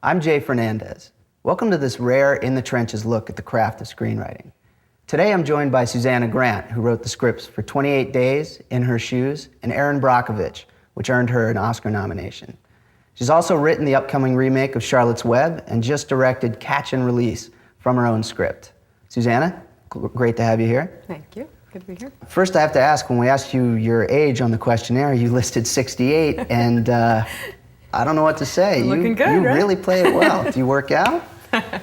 I'm Jay Fernandez. Welcome to this rare In the Trenches look at the craft of screenwriting. Today I'm joined by Susannah Grant, who wrote the scripts for 28 Days, In Her Shoes, and Erin Brockovich, which earned her an Oscar nomination. She's also written the upcoming remake of Charlotte's Web and just directed Catch and Release from her own script. Susannah, great to have you here. Thank you. Good to be here. First, I have to ask, when we asked you your age on the questionnaire, you listed 68, and I don't know what to say. Looking good, you right? really play it well. Do you work out? Yeah,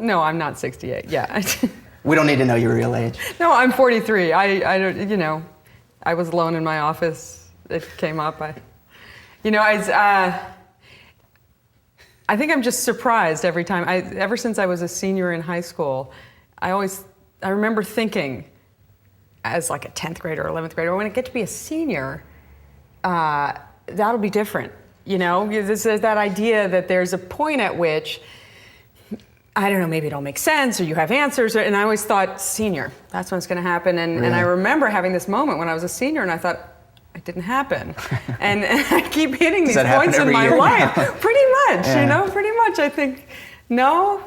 no, I'm not 68. Yeah. We don't need to know your real age. No, I'm 43. I don't, I was alone in my office. It came up. I think I'm just surprised every time. Ever since I was a senior in high school, I remember thinking, as like a 10th grader or 11th grader, when I get to be a senior, that'll be different. There's that idea that there's a point at which, I don't know, maybe it'll make sense, or you have answers, and I always thought, senior, that's when it's going to happen. And, Really? and I remember having this moment when I was a senior, and I thought, it didn't happen. and I keep hitting these points in my life. Pretty much, Yeah. pretty much. I think, no,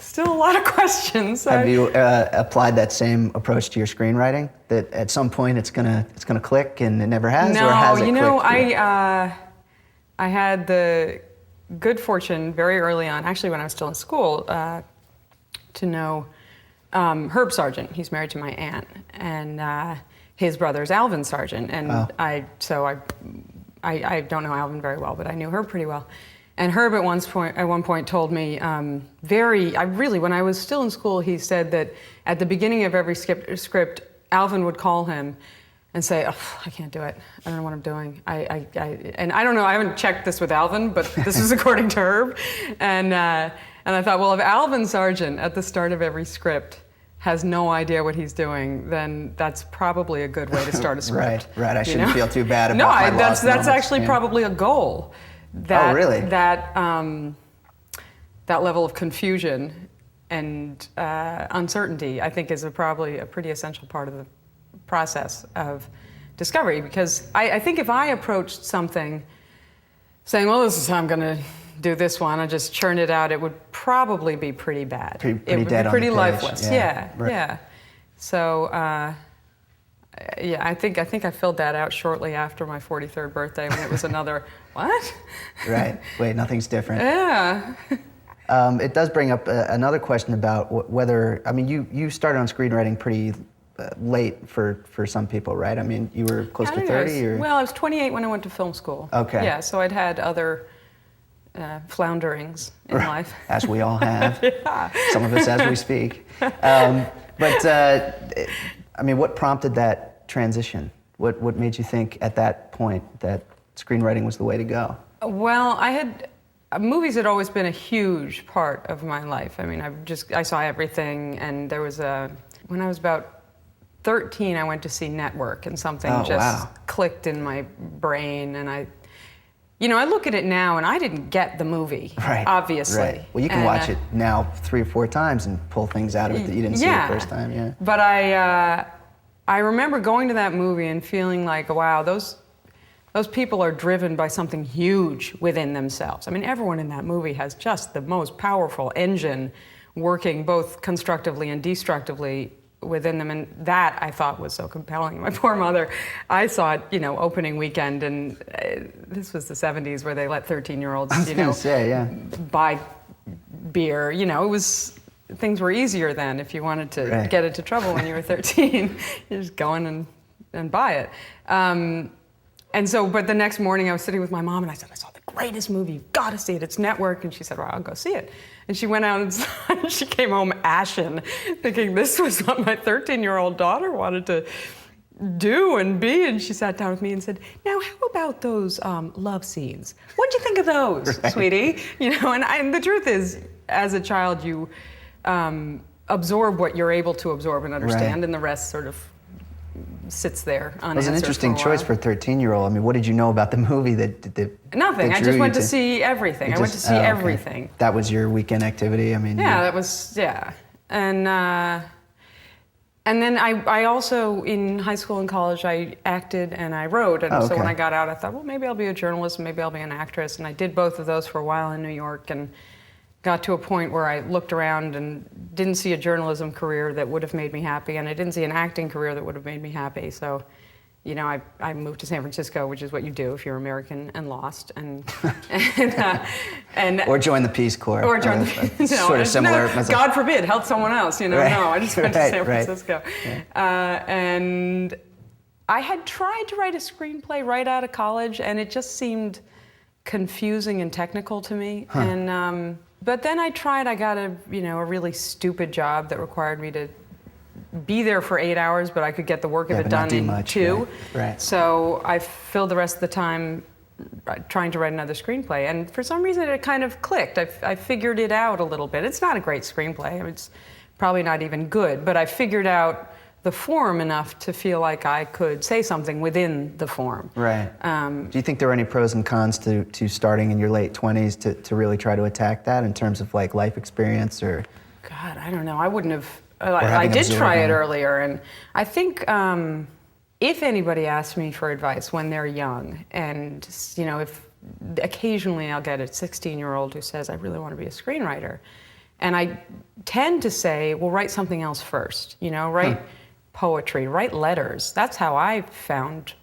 still a lot of questions. Have you applied that same approach to your screenwriting? That at some point it's gonna click, and it never has, No, or has it clicked? I had the good fortune very early on, actually when I was still in school, to know Herb Sargent. He's married to my aunt, and his brother's Alvin Sargent. And Oh. I don't know Alvin very well, but I knew Herb pretty well. And Herb at one point told me, when I was still in school, he said that at the beginning of every script, Alvin would call him and say, oh, I can't do it. I don't know what I'm doing. And I don't know, I haven't checked this with Alvin, but this is according to Herb. And I thought, well, if Alvin Sargent at the start of every script has no idea what he's doing, then that's probably a good way to start a script. Right. I shouldn't feel too bad about my lost that's moments. actually probably a goal. That, Oh, really? That level of confusion and uncertainty, I think, is probably a pretty essential part of the process of discovery. Because I think if I approached something saying, well, this is how I'm going to do this one, I just churn it out, it would probably be pretty bad. Pretty it would dead be on pretty the page. lifeless. Yeah. Right. Yeah. So, I think I filled that out shortly after my 43rd birthday when it was another, what? Right. Wait, nothing's different. Yeah. It does bring up another question about whether, you started on screenwriting pretty late for some people, right? I mean, you were close to 30? Or? Well, I was 28 when I went to film school. Okay. Yeah, so I'd had other flounderings in life. As we all have. Yeah. Some of us as we speak. What prompted that transition? What made you think at that point that screenwriting was the way to go? Well, movies had always been a huge part of my life. I saw everything, and there was when I was about 13, I went to see Network, and something clicked in my brain, and I look at it now, and I didn't get the movie, right, obviously. Right. Well, you can watch it now 3 or 4 times and pull things out of it that you didn't see the first time. Yeah. But I remember going to that movie and feeling like, wow, those people are driven by something huge within themselves. Everyone in that movie has just the most powerful engine working both constructively and destructively within them, and that I thought was so compelling. My poor mother, I saw it, opening weekend, and this was the 70s where they let 13-year-olds, buy beer. Things were easier then. If you wanted to get into trouble when you were 13, you just go in and buy it. But the next morning I was sitting with my mom, and I said, I saw the greatest movie, you've got to see it, it's Network. And she said, well, I'll go see it. And she went out and she came home ashen, thinking this was what my 13-year-old daughter wanted to do and be. And she sat down with me and said, now how about those love scenes? What'd you think of those, sweetie? And the truth is, as a child, you absorb what you're able to absorb and understand, and the rest sort of sits there unanswered. It was an interesting choice for a 13-year-old. What did you know about the movie that nothing. I just went to see everything. I went to see everything. Okay. That was your weekend activity? That was, And And then I also, in high school and college, I acted and I wrote. And so when I got out, I thought, well, maybe I'll be a journalist, and maybe I'll be an actress. And I did both of those for a while in New York, and got to a point where I looked around and didn't see a journalism career that would have made me happy, and I didn't see an acting career that would have made me happy. So, you know, I moved to San Francisco, which is what you do if you're American and lost, and or join the Peace Corps. Or join the no, sort of similar. No, God forbid, help someone else. You know, right. No, I just went to San Right. Francisco, Yeah. and I had tried to write a screenplay right out of college, and it just seemed confusing and technical to me. And but then I got a really stupid job that required me to be there for 8 hours, but I could get the work of it done in 2. Right. So I filled the rest of the time trying to write another screenplay, and for some reason it kind of clicked. I figured it out a little bit. It's not a great screenplay. I mean, it's probably not even good, but I figured out the form enough to feel like I could say something within the form. Right. Do you think there are any pros and cons to starting in your late 20s to really try to attack that in terms of like life experience or? God, I don't know. I wouldn't have. I did try it earlier, and I think if anybody asks me for advice when they're young, and if occasionally I'll get a 16-year-old who says, I really want to be a screenwriter, and I tend to say, well, write something else first. Write poetry, write letters. That's how I found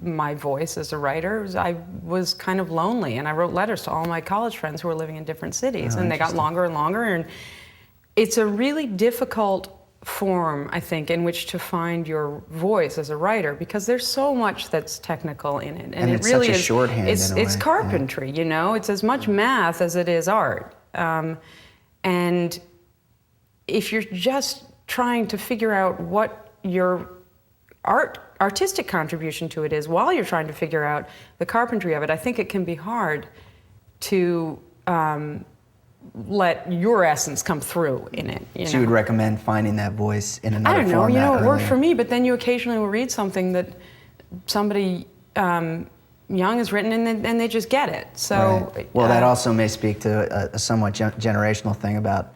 my voice as a writer. I was kind of lonely, and I wrote letters to all my college friends who were living in different cities, and they got longer and longer. And it's a really difficult form, I think, in which to find your voice as a writer, because there's so much that's technical in it, and it it's really such a is. Shorthand It's carpentry, It's as much math as it is art, and if you're just trying to figure out what your artistic contribution to it is while you're trying to figure out the carpentry of it, I think it can be hard to let your essence come through in it. So you would recommend finding that voice in another format? I don't know. It worked for me, but then you occasionally will read something that somebody young has written, and they just get it. So, right. Well, that also may speak to a somewhat generational thing about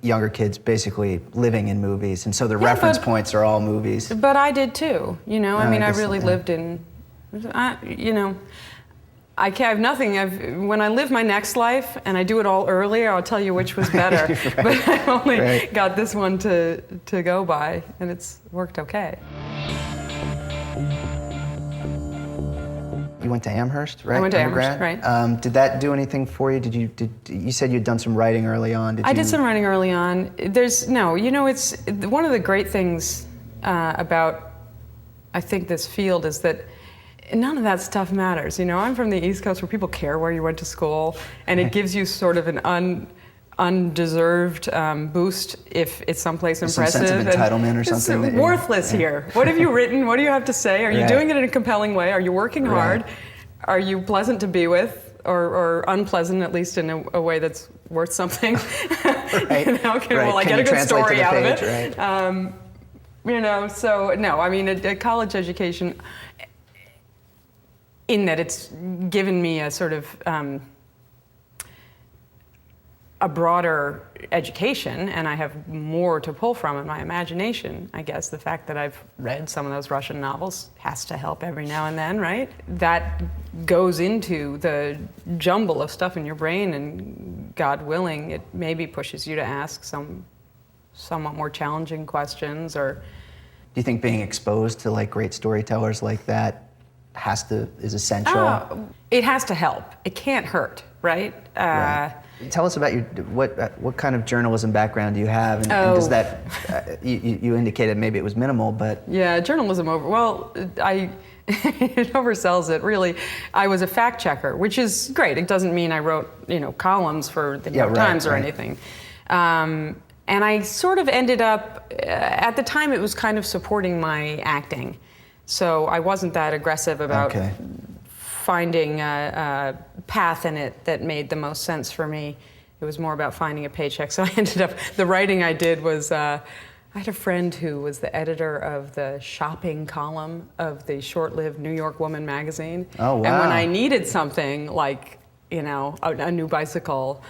younger kids basically living in movies, and so the reference points are all movies. But I did too. I really lived in. I have nothing. When I live my next life, and I do it all earlier, I'll tell you which was better. Right. But I only got this one to go by, and it's worked okay. You went to Amherst, right? I went to Amherst, right. Did that do anything for you? You said you'd done some writing early on. I did some writing early on. It's one of the great things about, I think, this field is that none of that stuff matters. I'm from the East Coast, where people care where you went to school, and it gives you sort of an undeserved boost if it's someplace impressive. Some sense of entitlement or something. It's worthless here. What have you written? What do you have to say? Are you doing it in a compelling way? Are you working hard? Are you pleasant to be with? Or unpleasant, at least in a way that's worth something? Right. Will I get a good story out of it? Right. So no, a college education, in that it's given me a sort of a broader education, and I have more to pull from in my imagination. I guess the fact that I've read some of those Russian novels has to help every now and then, right? That goes into the jumble of stuff in your brain, and God willing, it maybe pushes you to ask some somewhat more challenging questions. Or do you think being exposed to like great storytellers like that is essential? It has to help. It can't hurt, right? Right. Tell us about what kind of journalism background do you have, and does that you indicated maybe it was minimal, but journalism it oversells it, really. I was a fact checker, which is great. It doesn't mean I wrote columns for the New York Times or anything. And I sort of ended up at the time it was kind of supporting my acting, so I wasn't that aggressive about finding a path in it that made the most sense for me. It was more about finding a paycheck. So I ended up, the writing I did was, I had a friend who was the editor of the shopping column of the short-lived New York Woman magazine. Oh, wow. And when I needed something like, a new bicycle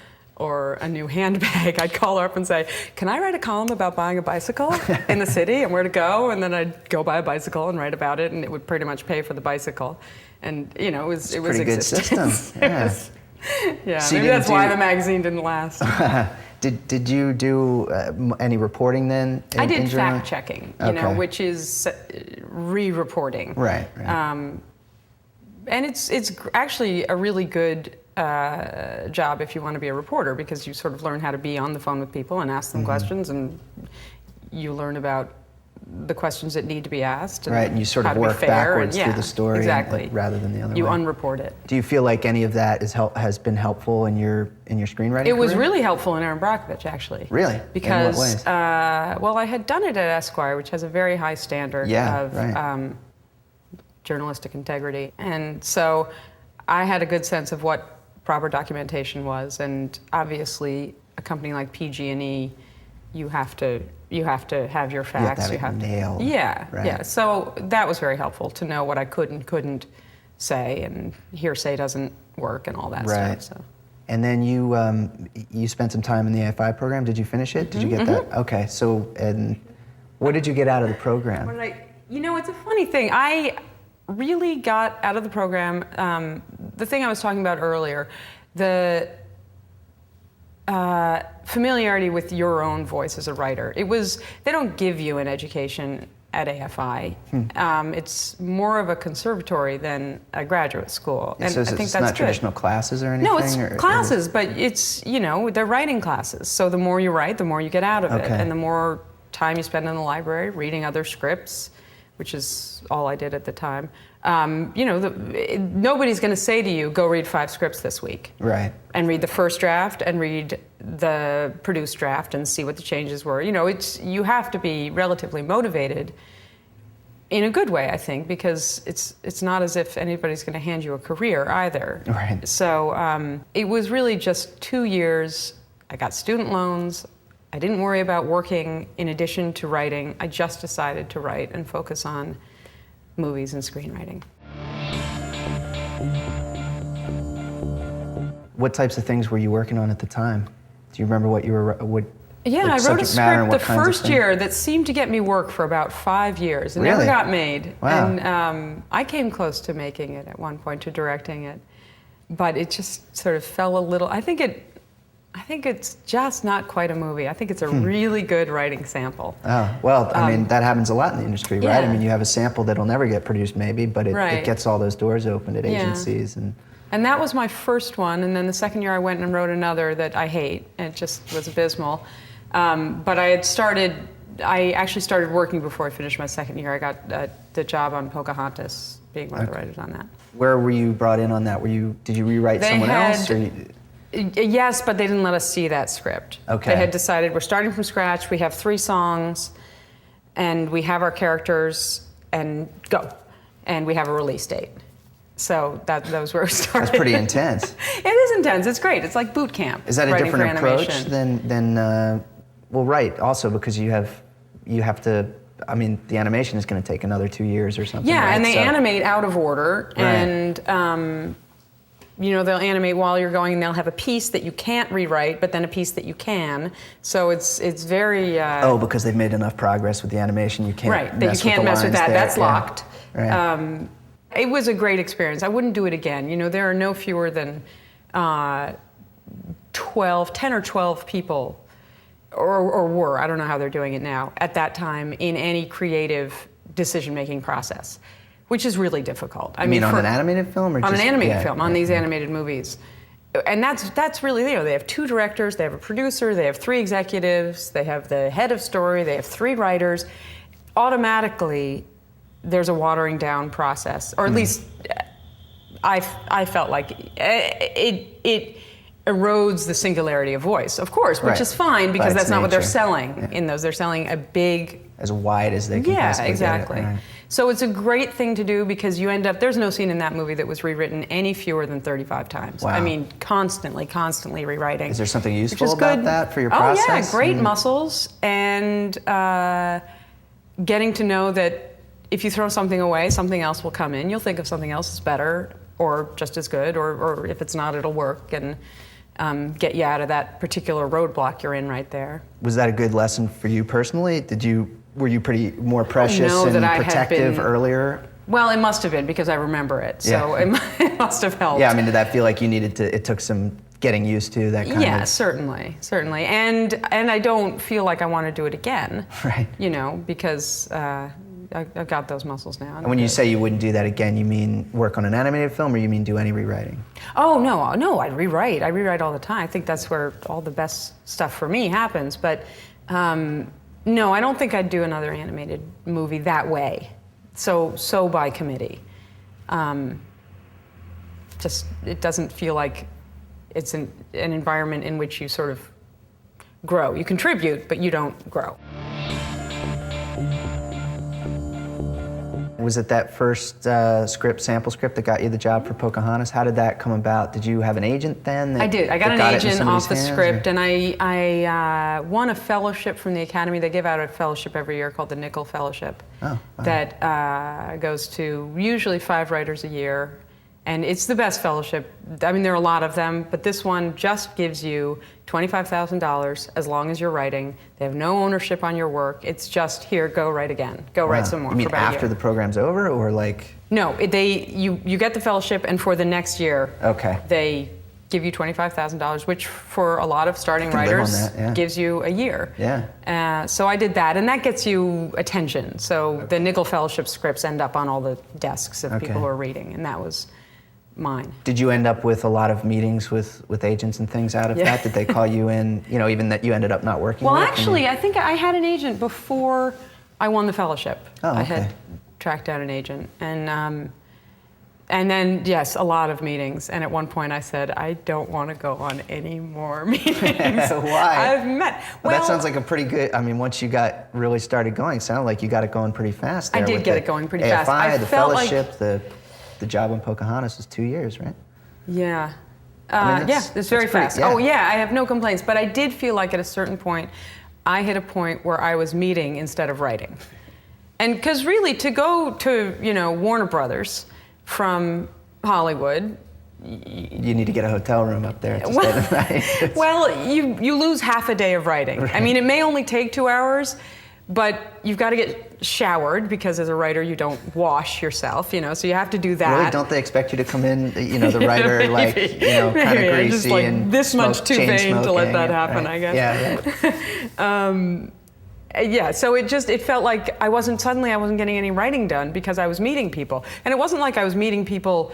or a new handbag, I'd call her up and say, can I write a column about buying a bicycle in the city and where to go? And then I'd go buy a bicycle and write about it, and it would pretty much pay for the bicycle. And, you know, it was pretty good system. Yeah. Yeah, So maybe that's why the magazine didn't last. Did you do any reporting then? I did fact checking, you know, which is re-reporting. Right. And it's actually a really good job if you want to be a reporter, because you sort of learn how to be on the phone with people and ask them questions, and you learn about the questions that need to be asked. And and you sort of work backwards through the story rather than the other way. You unreport it. Do you feel like any of that has been helpful in your screenwriting It was career? really helpful in Erin Brockovich, actually. Really? Because, in what ways? well, I had done it at Esquire, which has a very high standard of journalistic integrity. And so I had a good sense of what proper documentation was, and obviously a company like PG&E, you have to have your facts. You have to nail. Yeah. So that was very helpful to know what I could and couldn't say, and hearsay doesn't work and all that stuff. So. And then you spent some time in the AFI program. Did you finish it? Did you get that? Okay. So, and what did you get out of the program? You know, it's a funny thing. I really got out of the program the thing I was talking about earlier, the familiarity with your own voice as a writer. They don't give you an education at AFI. It's more of a conservatory than a graduate school. And so I think it's that's not good. Traditional classes or anything? No, it's classes, but it's, you know, they're writing classes. So the more you write, the more you get out of it. And the more time you spend in the library reading other scripts, which is all I did at the time. You know, nobody's going to say to you, go read 5 scripts this week. Right. And read the first draft and read the produced draft and see what the changes were. You know, you have to be relatively motivated in a good way, I think, because it's not as if anybody's going to hand you a career either. Right. So it was really just 2 years. I got student loans. I didn't worry about working in addition to writing. I just decided to write and focus on movies and screenwriting. What types of things were you working on at the time? Do you remember what you were? I wrote a script the first year that seemed to get me work for about 5 years. It never got made. Wow. And I came close to making it at one point, to directing it. But it just sort of fell a little. I think it's just not quite a movie. I think it's a really good writing sample. Oh, well, I mean, that happens a lot in the industry, right? I mean, you have a sample that'll never get produced maybe, but it gets all those doors opened at agencies. And that was my first one, and then the second year I went and wrote another that I hate, and it just was abysmal. But I actually started working before I finished my second year. I got the job on Pocahontas, being one of the writers on that. Where were you brought in on that? Did you rewrite someone else? Or Yes, but they didn't let us see that script. Okay. They had decided we're starting from scratch, we have 3 songs, and we have our characters, and go. And we have a release date. So that was where we started. That's pretty intense. It is intense, it's great. It's like boot camp. Is that a different approach than well, right, also because you have to, I mean, the animation is going to take another 2 years or something. Yeah, right? and they animate out of order, and you know, they'll animate while you're going, and they'll have a piece that you can't rewrite, but then a piece that you can. So it's very... because they've made enough progress with the animation, you can't mess with that. That's locked. Right. It was a great experience. I wouldn't do it again. You know, there are no fewer than 10 or 12 people, or were, I don't know how they're doing it now, at that time in any creative decision-making process, which is really difficult. I mean, on an animated film? On an animated film, on these animated movies. And that's really, you know, they have 2 directors, they have a producer, they have 3 executives, they have the head of story, they have 3 writers. Automatically, there's a watering down process, or at least I felt like it erodes the singularity of voice, of course, which is fine, because that's not what they're selling in those. They're selling a big... As wide as they can possibly exactly. get it. Right. So it's a great thing to do, because you end up, there's no scene in that movie that was rewritten any fewer than 35 times. Wow. I mean, constantly rewriting. Is there something useful about that for your process? Oh yeah, great muscles, and getting to know that if you throw something away, something else will come in. You'll think of something else that's better, or just as good, or if it's not, it'll work. And get you out of that particular roadblock you're in right there. Was that a good lesson for you personally? Were you pretty more precious and protective earlier? Well, it must have been because I remember it, so it must have helped. Yeah, I mean, did that feel like it took some getting used to, that kind of? Yeah, certainly. And I don't feel like I want to do it again. Right. Because I've got those muscles now. And when you say you wouldn't do that again, you mean work on an animated film, or you mean do any rewriting? Oh, no, I rewrite. I rewrite all the time. I think that's where all the best stuff for me happens. But no, I don't think I'd do another animated movie that way. So by committee. Just, it doesn't feel like it's an environment in which you sort of grow. You contribute, but you don't grow. Was it that first sample script that got you the job for Pocahontas? How did that come about? Did you have an agent then? I did. I got an agent off the script, and I won a fellowship from the Academy. They give out a fellowship every year called the Nickel Fellowship. Oh, wow. That goes to usually 5 writers a year. And it's the best fellowship. I mean, there are a lot of them, but this one just gives you $25,000 as long as you're writing. They have no ownership on your work. It's just, here, go write again. Go write some more. You mean for about after a year. the program's over, or like? No, you get the fellowship, and for the next year, they give you $25,000, which for a lot of starting writers gives you a year. Yeah. So I did that, and that gets you attention. So the Nickel Fellowship scripts end up on all the desks of people who are reading, and that was mine. Did you end up with a lot of meetings with agents and things out of that? Did they call you in, even that you ended up not working with? Well, actually, I think I had an agent before I won the fellowship. Oh, okay. I had tracked down an agent. And then, yes, a lot of meetings. And at one point I said, I don't want to go on any more meetings. Why? I've met. Well, that sounds like a pretty good, once you got really started going, it sounded like you got it going pretty fast there. I did get it going pretty fast. AFI, the fellowship, the job on Pocahontas was 2 years, right? Yeah. It's very fast. Oh, yeah, I have no complaints. But I did feel like at a certain point, I hit a point where I was meeting instead of writing. And because really, to go to, Warner Brothers from Hollywood, you need to get a hotel room up there to stay the night. Well, you lose half a day of writing. Right. I mean, it may only take 2 hours, but you've got to get showered because as a writer you don't wash yourself, so you have to do that. Really? Don't they expect you to come in, the writer, kind of greasy just like and this much too vain to let that happen, right. I guess. Yeah, so it felt like I wasn't getting any writing done because I was meeting people. And it wasn't like I was meeting people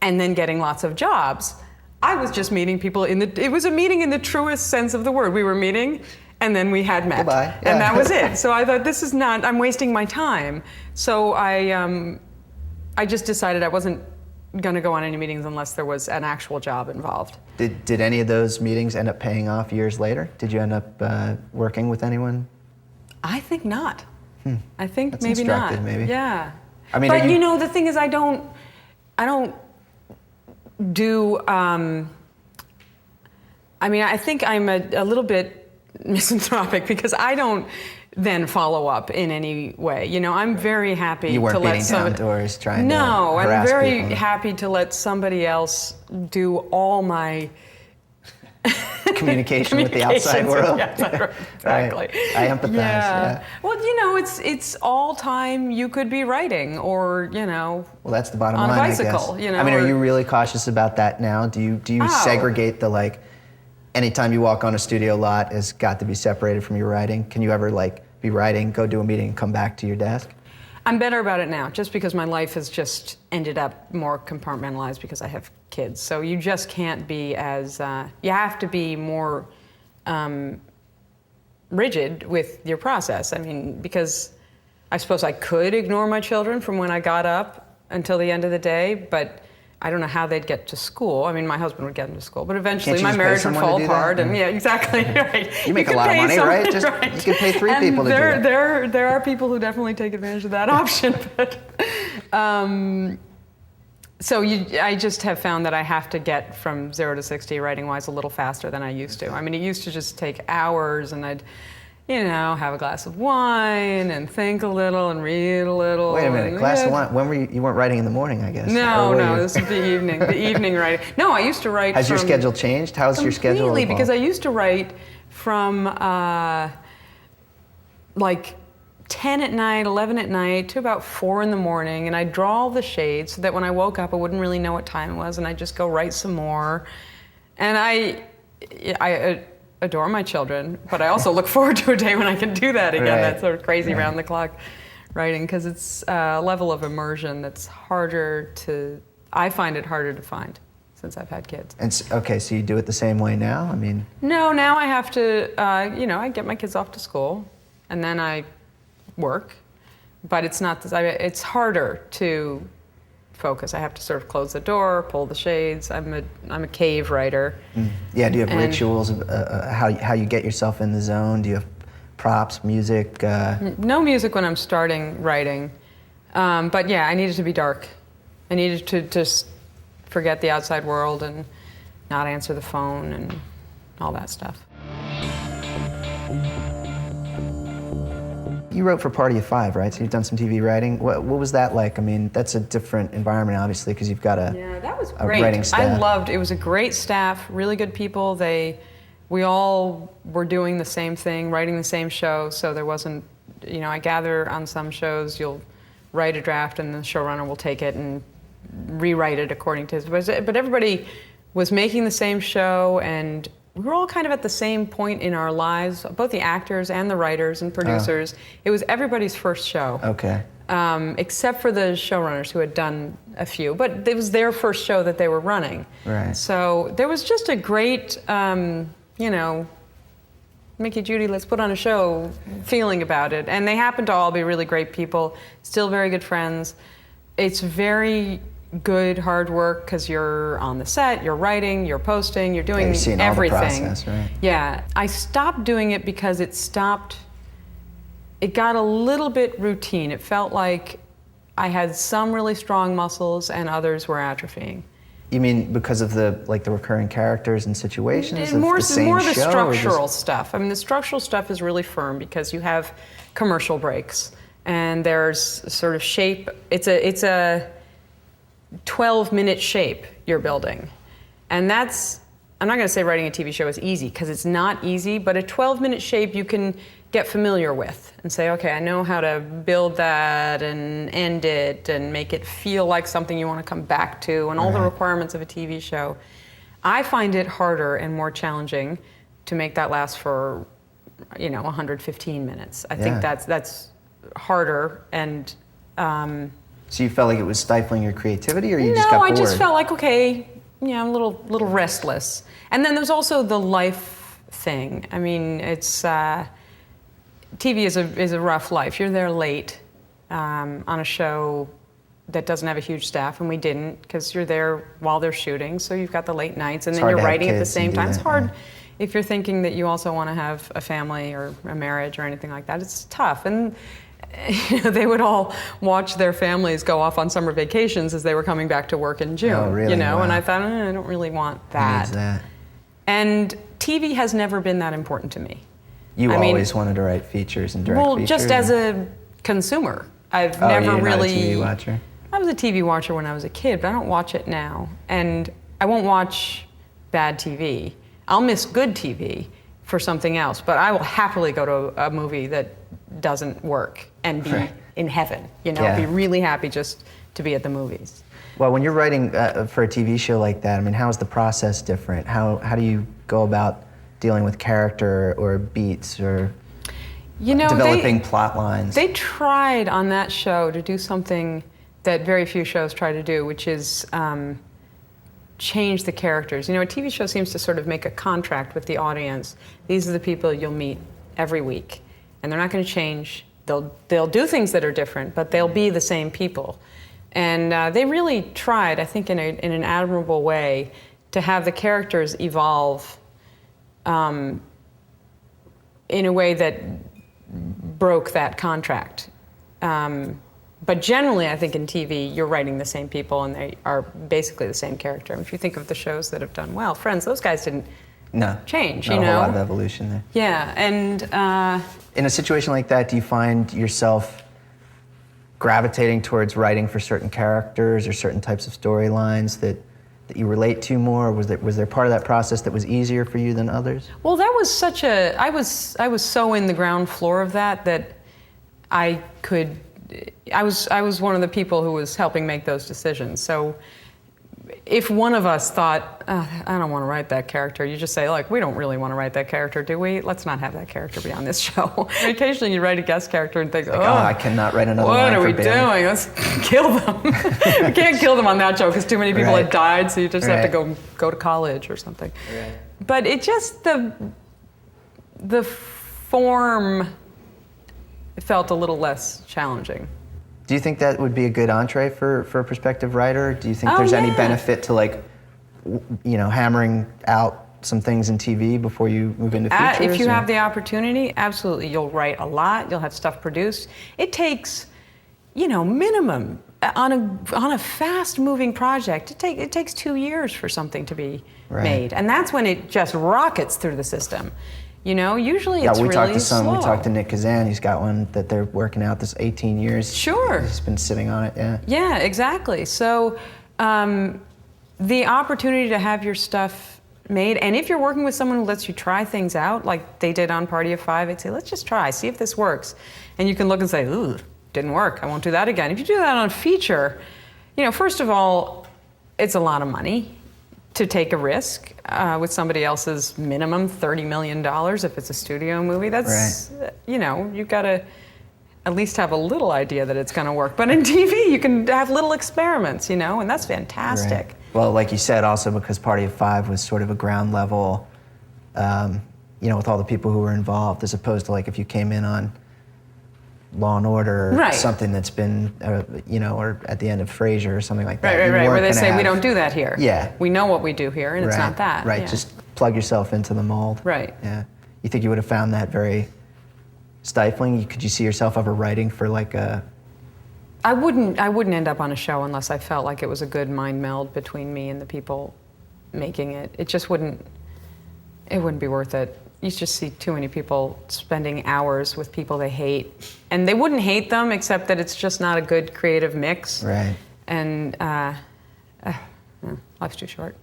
and then getting lots of jobs. I was just meeting people it was a meeting in the truest sense of the word. We were meeting and then we had met. Goodbye. Yeah. And that was it. So I thought, I'm wasting my time. So I just decided I wasn't going to go on any meetings unless there was an actual job involved. Did any of those meetings end up paying off years later? Did you end up working with anyone? I think not. I think That's maybe not. Maybe. Yeah. I mean, but the thing is, I don't do. I think I'm a little bit misanthropic because I don't then follow up in any way. I'm very happy you weren't to let beating somebody. Down doors trying no, to harass I'm very people. happy to let somebody else do all my. Communication with the outside world. Exactly. Right. I empathize. Yeah. Well, it's all time you could be writing, or Well, that's the bottom on line. a bicycle. I guess. Are you really cautious about that now? Do you segregate the anytime you walk on a studio lot has got to be separated from your writing? Can you ever be writing, go do a meeting, and come back to your desk? I'm better about it now, just because my life has just ended up more compartmentalized because I have kids. So you just can't be as, you have to be more rigid with your process. Because I suppose I could ignore my children from when I got up until the end of the day, but I don't know how they'd get to school. My husband would get them to school, but eventually my marriage would fall apart. And yeah, exactly. Right. You make a lot of money, right? You can pay 3 people to do it. There are people who definitely take advantage of that option. But, I just have found that I have to get from 0 to 60 writing-wise a little faster than I used to. It used to just take hours, and I'd have a glass of wine and think a little and read a little. Wait a minute, glass of wine. When were you weren't writing in the morning, I guess? No, this is the evening. The evening writing. No, I used to write. Has your schedule changed? How's your schedule evolved? Completely, because I used to write from like 10 at night, 11 at night to about 4 in the morning, and I'd draw all the shades so that when I woke up I wouldn't really know what time it was, and I'd just go write some more. And I adore my children, but I also look forward to a day when I can do that again. Right. That sort of crazy round the clock writing, because it's a level of immersion that's I find it harder to find since I've had kids. And okay, so you do it the same way now? I mean... No, now I have to, I get my kids off to school, and then I work, but it's it's harder to focus. I have to sort of close the door, pull the shades. I'm a cave writer. Yeah, do you have rituals of how you get yourself in the zone? Do you have props, music? No music when I'm starting writing, but yeah, I needed to be dark. I needed to just forget the outside world and not answer the phone and all that stuff. You wrote for Party of Five, right? So you've done some TV writing. What was that like? I mean, that's a different environment, obviously, because you've got that was great. Writing staff. It was a great staff, really good people. We all were doing the same thing, writing the same show, so there wasn't, I gather on some shows you'll write a draft and the showrunner will take it and rewrite it according to his, but everybody was making the same show, and we were all kind of at the same point in our lives, both the actors and the writers and producers. It was everybody's first show. Okay. Except for the showrunners who had done a few, but it was their first show that they were running. Right. So there was just a great, Mickey, Judy, let's put on a show feeling about it. And they happened to all be really great people, still very good friends. It's very good, hard work, because you're on the set, you're writing, you're posting, you're doing you're everything. All the process, right? Yeah. I stopped doing it because it got a little bit routine. It felt like I had some really strong muscles and others were atrophying. You mean because of the recurring characters and situations? More the same the show, structural stuff. I mean, the structural stuff is really firm because you have commercial breaks and there's sort of shape. It's a 12-minute shape you're building. And I'm not going to say writing a TV show is easy, because it's not easy, but a 12-minute shape you can get familiar with and say, okay, I know how to build that and end it and make it feel like something you want to come back to, and all the requirements of a TV show. I find it harder and more challenging to make that last for, 115 minutes. I think that's harder, and so you felt like it was stifling your creativity, or you just got bored? No, I just felt like, okay, I'm a little restless. And then there's also the life thing. I mean, it's TV is a rough life. You're there late on a show that doesn't have a huge staff, and we didn't, because you're there while they're shooting, so you've got the late nights, and then you're writing at the same time. It's hard if you're thinking that you also want to have a family or a marriage or anything like that. It's tough. And they would all watch their families go off on summer vacations as they were coming back to work in June. Oh, really? Wow. And I thought, I don't really want that. Who needs that? And TV has never been that important to me. You always wanted to write features and direct features? Well, just as a consumer. I've never really... You're not a TV watcher? I was a TV watcher when I was a kid, but I don't watch it now. And I won't watch bad TV. I'll miss good TV for something else, but I will happily go to a movie that doesn't work and be in heaven. Be really happy just to be at the movies. Well, when you're writing for a TV show like that, I mean, how is the process different? How do you go about dealing with character or beats or developing plot lines? They tried on that show to do something that very few shows try to do, which is change the characters. A TV show seems to sort of make a contract with the audience. These are the people you'll meet every week, and they're not going to change. They'll do things that are different, but they'll be the same people. And they really tried, I think, in an admirable way, to have the characters evolve in a way that broke that contract. But generally, I think in TV, you're writing the same people, and they are basically the same character. If you think of the shows that have done well, Friends, those guys didn't change. Not you a know, whole lot of evolution there. Yeah, and in a situation like that, do you find yourself gravitating towards writing for certain characters or certain types of storylines that you relate to more? Or was there part of that process that was easier for you than others? well, that was such a. I was so in the ground floor of that I could. I was one of the people who was helping make those decisions. So if one of us thought, I don't want to write that character, you just say, like, we don't really want to write that character, do we? Let's not have that character be on this show. Occasionally you write a guest character and think, Like, I cannot write another what line are for we Ben. doing? Let's kill them. We can't kill them on that show because too many people Right. had died, so you just have to Right. go to college or something. Right. But it just, the form felt a little less challenging. Do you think that would be a good entree for a prospective writer? Do you think there's any yeah. benefit to, like, hammering out some things in TV before you move into features? If you or- have the opportunity, absolutely. You'll write a lot. You'll have stuff produced. It takes, minimum on a fast-moving project. It takes 2 years for something to be Right. made, and that's when it just rockets through the system. Usually it's we really talked to slow. we talked to Nick Kazan. He's got one that they're working out this 18 years. Sure. He's been sitting on it, yeah. Yeah, exactly. So the opportunity to have your stuff made, and if you're working with someone who lets you try things out, like they did on Party of Five, they'd say, let's just try, see if this works. And you can look and say, ooh, didn't work, I won't do that again. If you do that on a feature, first of all, it's a lot of money to take a risk with somebody else's minimum $30 million if it's a studio movie. That's, you've got to at least have a little idea that it's going to work. But in TV, you can have little experiments, and that's fantastic. Right. Well, like you said, also because Party of Five was sort of a ground level, with all the people who were involved, as opposed to, like, if you came in on Law and Order or Right. something that's been, or at the end of Frasier or something like that. Right, You where weren't they gonna say, we have- don't do that here. Yeah. We know what we do here, and it's not that. Right, Yeah. just plug yourself into the mold. Right. Yeah. You think you would have found that very stifling? Could you see yourself ever writing for, like, a... I wouldn't end up on a show unless I felt like it was a good mind meld between me and the people making it. It just wouldn't be worth it. You just see too many people spending hours with people they hate. And they wouldn't hate them, except that it's just not a good creative mix. Right. And life's too short.